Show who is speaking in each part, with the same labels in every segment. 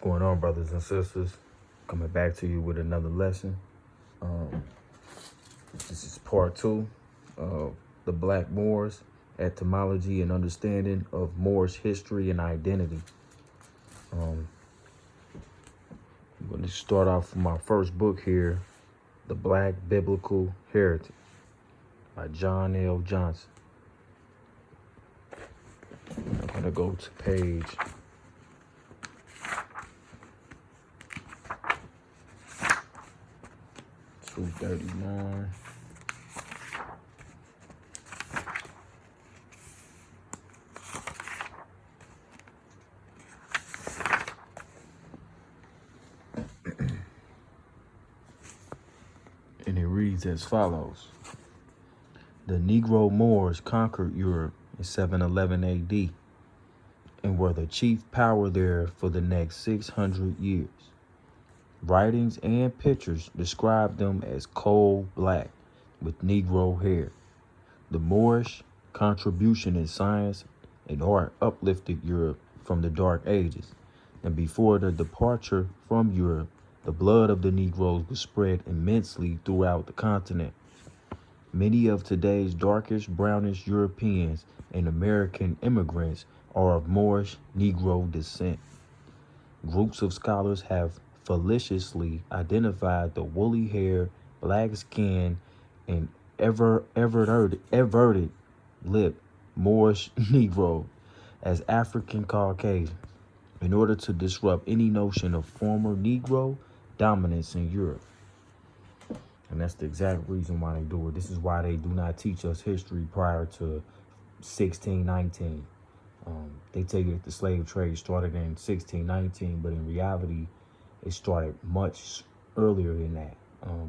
Speaker 1: What's going on, brothers and sisters? Coming back to you with another lesson. This is part 2 of the Black Moors, Etymology and Understanding of Moorish History and Identity. I'm going to start off with my first book here, The Black Biblical Heritage by John L. Johnson. I'm going to go to page 239. And it reads as follows. The Negro Moors conquered Europe in 711 AD and were the chief power there for the next 600 years. Writings and pictures describe them as coal black with Negro hair. The Moorish contribution in science and art uplifted Europe from the Dark Ages, and before the departure from Europe, the blood of the Negroes was spread immensely throughout the continent. Many of today's darkish, brownish Europeans and American immigrants are of Moorish Negro descent. Groups of scholars have felicitously identified the woolly hair, black skin, and everted lip Moorish Negro as African Caucasians in order to disrupt any notion of former Negro dominance in Europe. And that's the exact reason why they do it. This is why they do not teach us history prior to 1619. They tell you that the slave trade started in 1619, but in reality, it started much earlier than that,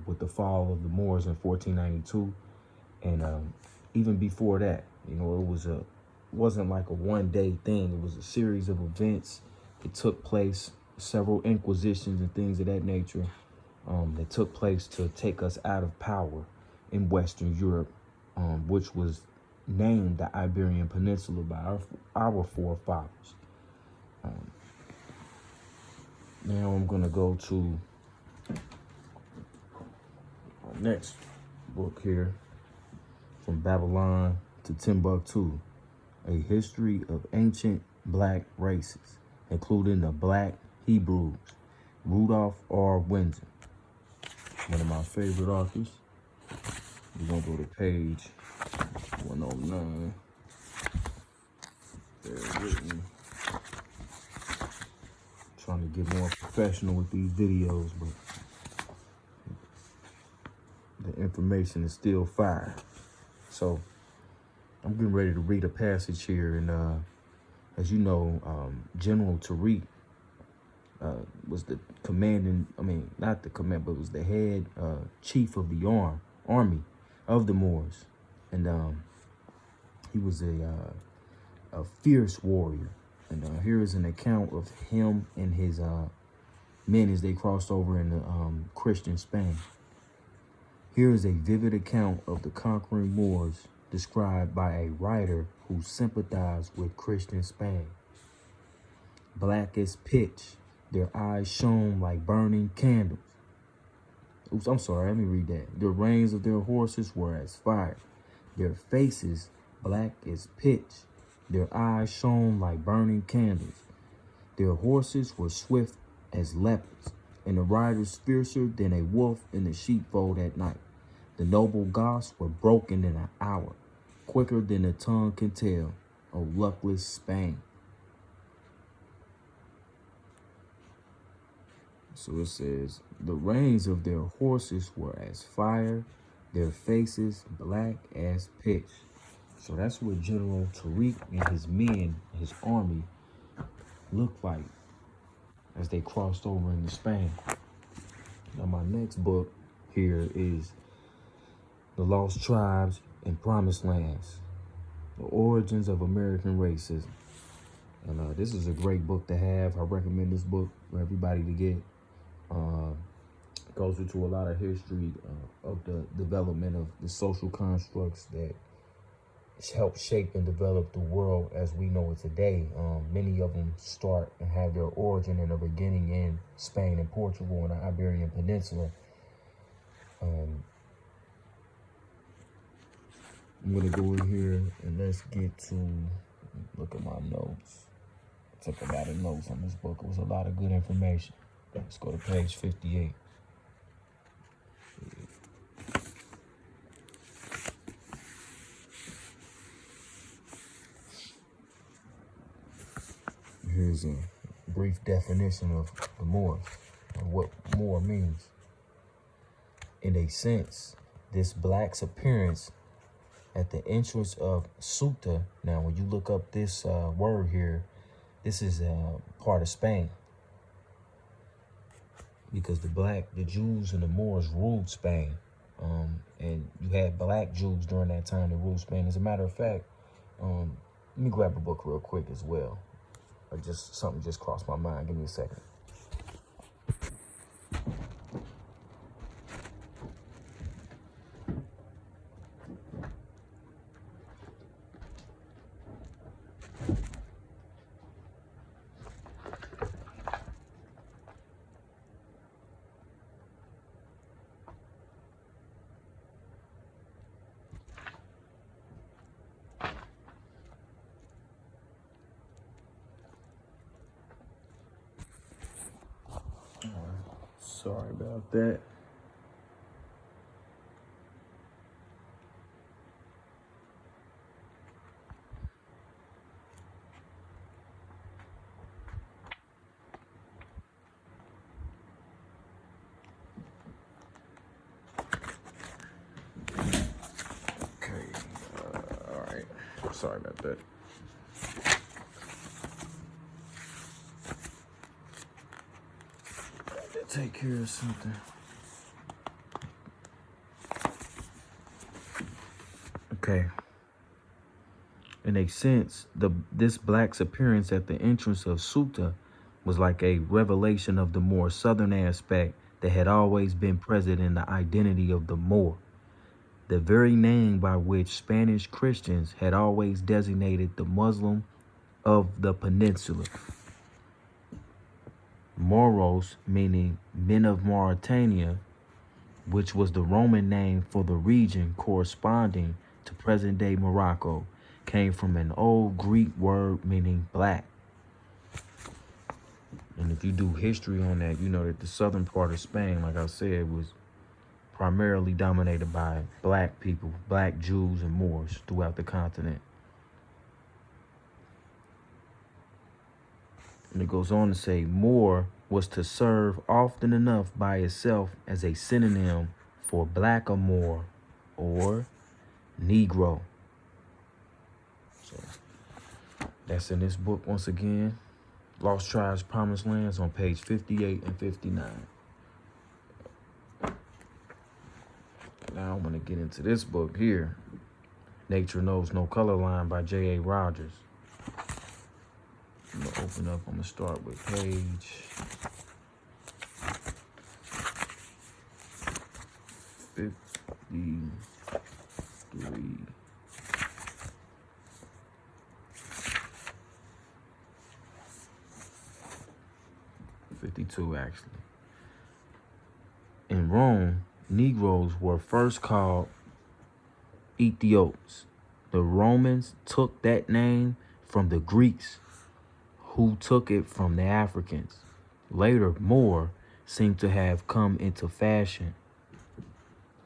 Speaker 1: with the fall of the Moors in 1492, and even before that. You know, wasn't like a one-day thing. It was a series of events that took place, several inquisitions and things of that nature, that took place to take us out of power in Western Europe, which was named the Iberian Peninsula by our forefathers. Now I'm going to go to our next book here, From Babylon to Timbuktu, A History of Ancient Black Races, including the Black Hebrews, Rudolph R. Windsor, one of my favorite authors. We're going to go to page 109. Bear with me. Trying to get more professional with these videos, but the information is still fire. So I'm getting ready to read a passage here, and as you know, General Tariq was the not the command, but was the head chief of the army of the Moors, and he was a fierce warrior. And here is an account of him and his men as they crossed over into Christian Spain. Here is a vivid account of the conquering Moors described by a writer who sympathized with Christian Spain. Black as pitch, their eyes shone like burning candles. Oops, I'm sorry, let me read that. The reins of their horses were as fire, their faces black as pitch. Their eyes shone like burning candles. Their horses were swift as leopards, and the riders fiercer than a wolf in the sheepfold at night. The noble Goths were broken in an hour, quicker than the tongue can tell, O luckless Spain. So it says, the reins of their horses were as fire, their faces black as pitch. So that's what General Tariq and his men, his army, looked like as they crossed over into Spain. Now my next book here is The Lost Tribes and Promised Lands, The Origins of American Racism. And this is a great book to have. I recommend this book for everybody to get. It goes into a lot of history of the development of the social constructs that helped shape and develop the world as we know it today. Many of them start and have their origin and a beginning in Spain and Portugal and the Iberian Peninsula. I'm going to go in here and let's get to look at my notes. I took a lot of notes on this book. It was a lot of good information. Let's go to page 58. Here's a brief definition of the Moors, or what Moor means. In a sense, this black's appearance at the entrance of Ceuta. Now, when you look up this word here, this is part of Spain, because the Jews and the Moors ruled Spain, and you had black Jews during that time that ruled Spain. As a matter of fact, let me grab a book real quick as well. Or just something just crossed my mind. Give me a second. Sorry about that. Okay. All right. Sorry about that. Take care of something. Okay. In a sense, this black's appearance at the entrance of Ceuta was like a revelation of the more southern aspect that had always been present in the identity of the Moor, the very name by which Spanish Christians had always designated the Muslim of the peninsula. Moros, meaning men of Mauritania, which was the Roman name for the region corresponding to present-day Morocco, came from an old Greek word meaning black. And if you do history on that, you know that the southern part of Spain, like I said, was primarily dominated by black people, black Jews and Moors throughout the continent. And it goes on to say, Moor was to serve often enough by itself as a synonym for blackamoor or Negro. So that's in this book once again. Lost Tribes, Promised Lands on page 58 and 59. Now I'm going to get into this book here. Nature Knows No Color Line by J.A. Rogers. I'm going to open up. I'm going to start with page 53. 52, actually. In Rome, Negroes were first called Ethiops. The Romans took that name from the Greeks, who took it from the Africans. Later, Moor seemed to have come into fashion.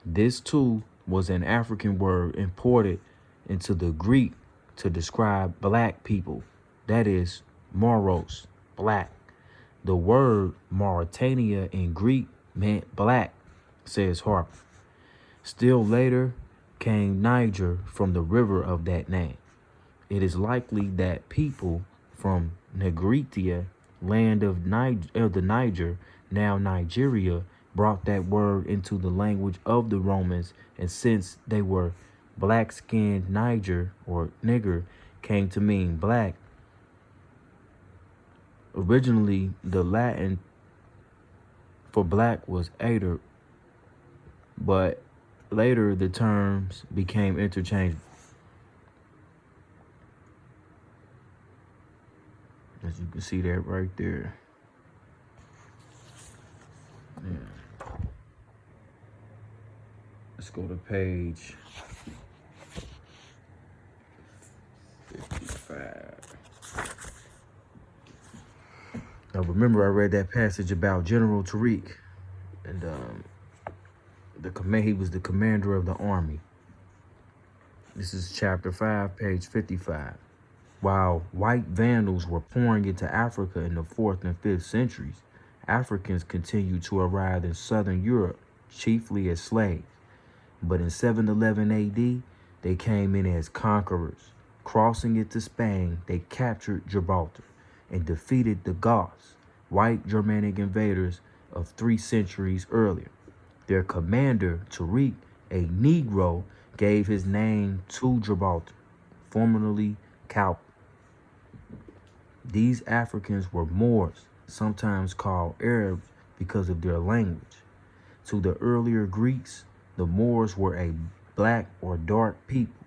Speaker 1: This too was an African word imported into the Greek to describe black people. That is, Moros, black. The word Mauritania in Greek meant black, says Harper. Still later came Niger from the river of that name. It is likely that people from Negritia, land of the Niger, now Nigeria, brought that word into the language of the Romans, and since they were black-skinned, Niger or nigger came to mean black. Originally, the Latin for black was ader, but later the terms became interchangeable. As you can see that right there. Yeah. Let's go to page 55. Now remember, I read that passage about General Tariq, and he was the commander of the army. This is chapter 5, page 55. While white Vandals were pouring into Africa in the 4th and 5th centuries, Africans continued to arrive in southern Europe, chiefly as slaves. But in 711 AD, they came in as conquerors. Crossing into Spain, they captured Gibraltar and defeated the Goths, white Germanic invaders of 3 centuries earlier. Their commander, Tariq, a Negro, gave his name to Gibraltar, formerly Calp. These Africans were Moors, sometimes called Arabs because of their language. To the earlier Greeks, the Moors were a black or dark people,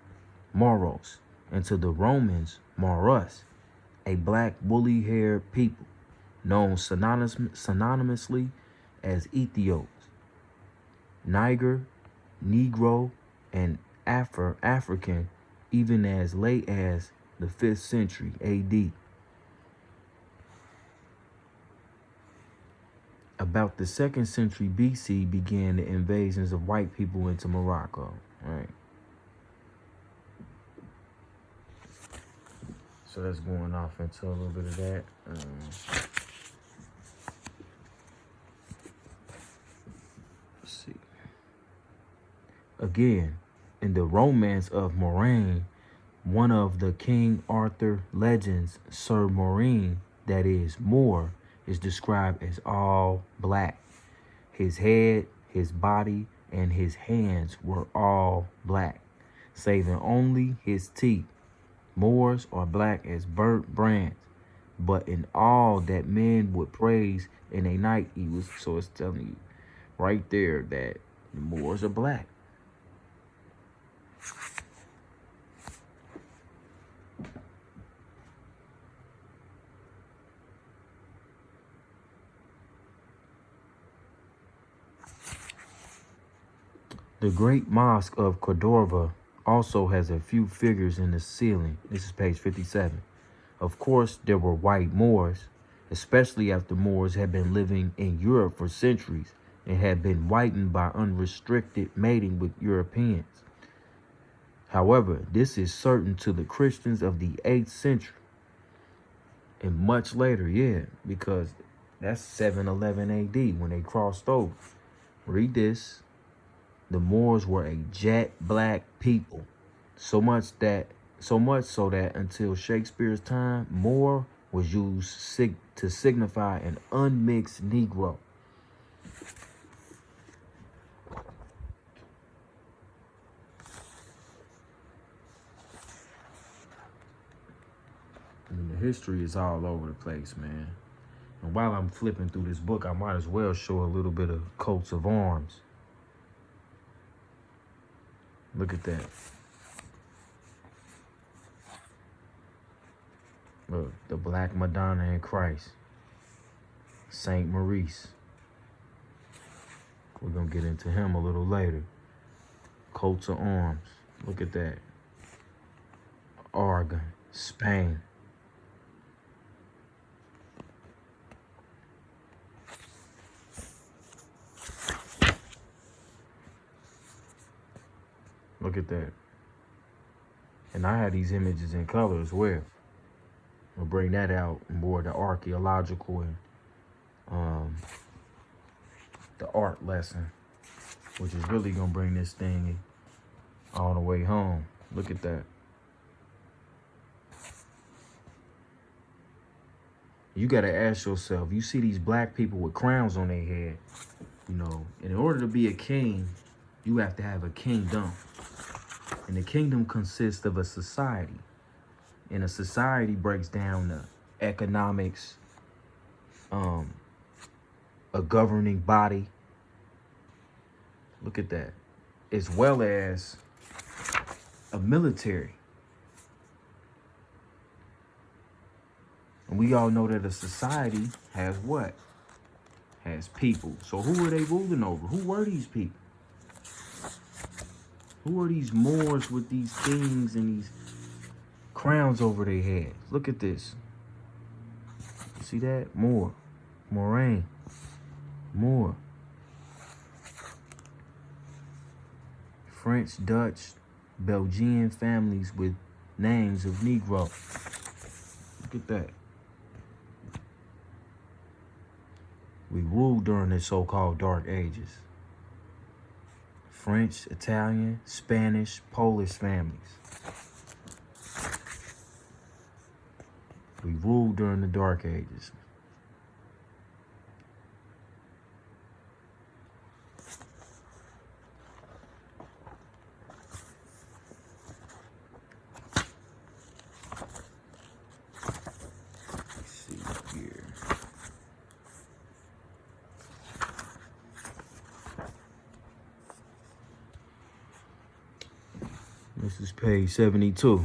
Speaker 1: Moros, and to the Romans, Moros, a black woolly-haired people, known synonymously as Ethiops. Niger, Negro, and African, even as late as the 5th century AD. About the 2nd century BC began the invasions of white people into Morocco. Right. So that's going off into a little bit of that. Let's see. Again, in the Romance of Moraine, one of the King Arthur legends, Sir Moraine, that is Moor, is described as all black. His head, his body, and his hands were all black, saving only his teeth. Moors are black as burnt brands, but in all that men would praise in a night he was. So it's telling you right there that the Moors are black. The Great Mosque of Cordova also has a few figures in the ceiling. This is page 57. Of course, there were white Moors, especially after Moors had been living in Europe for centuries and had been whitened by unrestricted mating with Europeans. However, this is certain to the Christians of the 8th century and much later, because that's 711 AD when they crossed over. Read this. The Moors were a jet black people, so much so that until Shakespeare's time, Moor was used to signify an unmixed Negro. I mean, the history is all over the place, man. And while I'm flipping through this book, I might as well show a little bit of coats of arms. Look at that. Look, the Black Madonna and Christ. Saint Maurice. We're going to get into him a little later. Coats of arms. Look at that. Aragon, Spain. Look at that. And I had these images in color as well. We'll bring that out more, the archaeological and the art lesson, which is really going to bring this thing all the way home. Look at that. You got to ask yourself, you see these black people with crowns on their head, you know, and in order to be a king, you have to have a kingdom. And the kingdom consists of a society. And a society breaks down the economics, a governing body. Look at that. As well as a military. And We all know that a society has what? Has people. So who are they ruling over? Who were these people? Who are these Moors with these things and these crowns over their heads? Look at this. See that? Moor. Moraine. Moor. French, Dutch, Belgian families with names of Negro. Look at that. We ruled during the so-called Dark Ages. French, Italian, Spanish, Polish families. We ruled during the Dark Ages. Let's see here. This is page 72.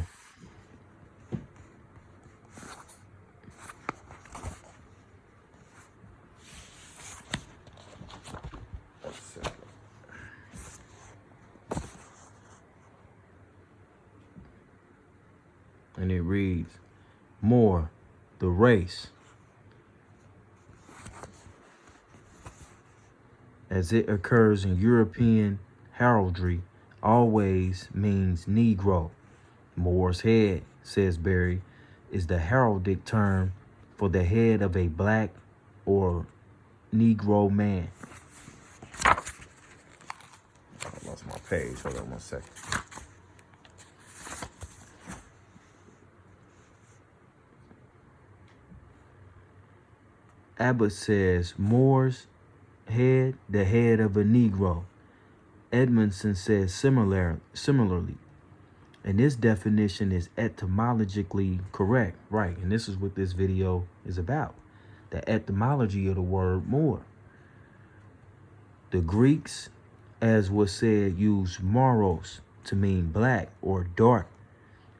Speaker 1: And it reads, Moor, the race, as it occurs in European heraldry, always means Negro. Moor's head, says Berry, is the heraldic term for the head of a black or Negro man. I lost my page. Hold on 1 second. Abbott says Moor's head, the head of a Negro. Edmondson says similarly. And this definition is etymologically correct, right? And this is what this video is about. The etymology of the word Moor. The Greeks, as was said, used moros to mean black or dark.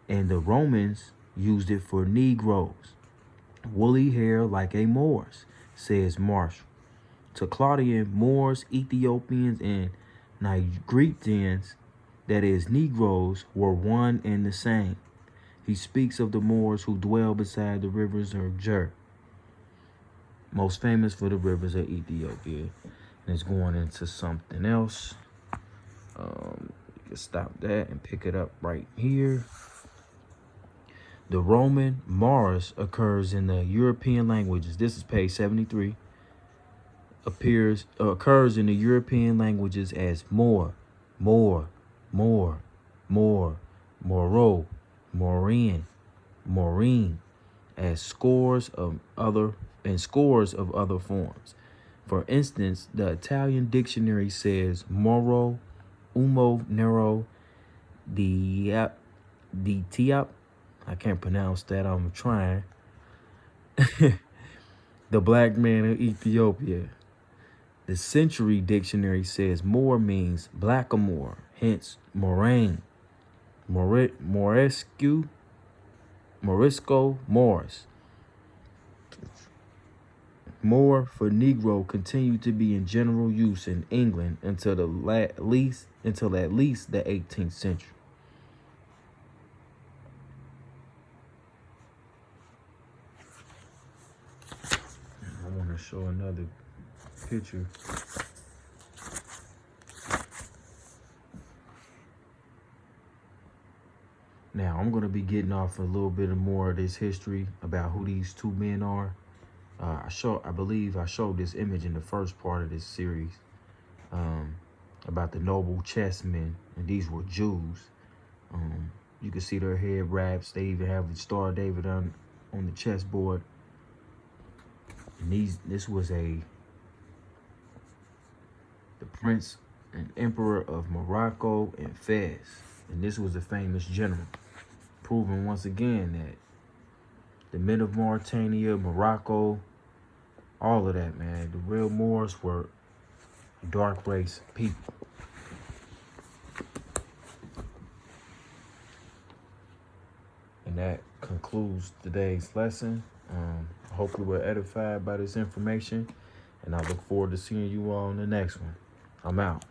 Speaker 1: And the Romans used it for Negroes. Woolly hair like a Moor's, says Marshall. To Claudian, Moors, Ethiopians, and Nigerians, that is, Negroes, were one and the same. He speaks of the Moors who dwell beside the rivers of Jer, most famous for the rivers of Ethiopia. And it's going into something else. You can stop that and pick it up right here. The Roman Mars occurs in the European languages. This is page 73. Occurs in the European languages as Moor, Moor, Moor, Moor, Moro, Morin, Maureen, as scores of other forms. For instance, the Italian dictionary says Moro, Umo, Nero, Diap. I can't pronounce that. I'm trying. The black man of Ethiopia. The Century Dictionary says Moor means blackamoor, hence Moraine, Morisco, Morris. Moor for Negro continued to be in general use in England until at least the 18th century. I want to show another picture. Now, I'm going to be getting off a little bit more of this history about who these two men are. I believe I showed this image in the first part of this series about the noble chessmen, and these were Jews. You can see their head wraps. They even have the Star of David on the chessboard. And this was the Prince and Emperor of Morocco and Fez. And this was a famous general, proving once again that the men of Mauritania, Morocco, all of that, man, the real Moors were dark race people. And that concludes today's lesson. Hopefully we're edified by this information, and I look forward to seeing you all on the next one. I'm out.